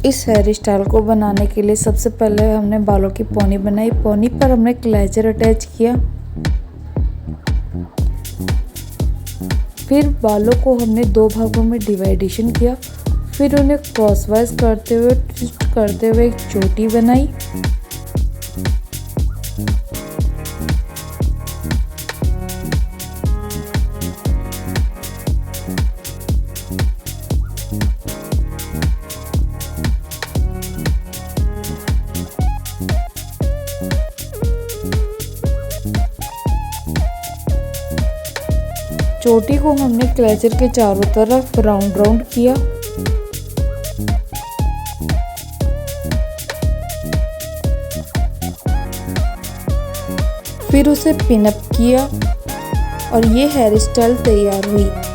इस hair style को बनाने के लिए सबसे पहले हमने बालों की पोनी बनाई। पोनी पर हमने क्लेचर अटैच किया। फिर बालों को हमने दो भागों में डिवाइडेशन किया। फिर उन्हें क्रॉसवाइज करते हुए ट्विस्ट करते हुए एक चोटी बनाई। चोटी को हमने क्लेचर के चारों तरफ राउंड राउंड किया। फिर उसे पिन अप किया और ये हेयर स्टाइल तैयार हुई।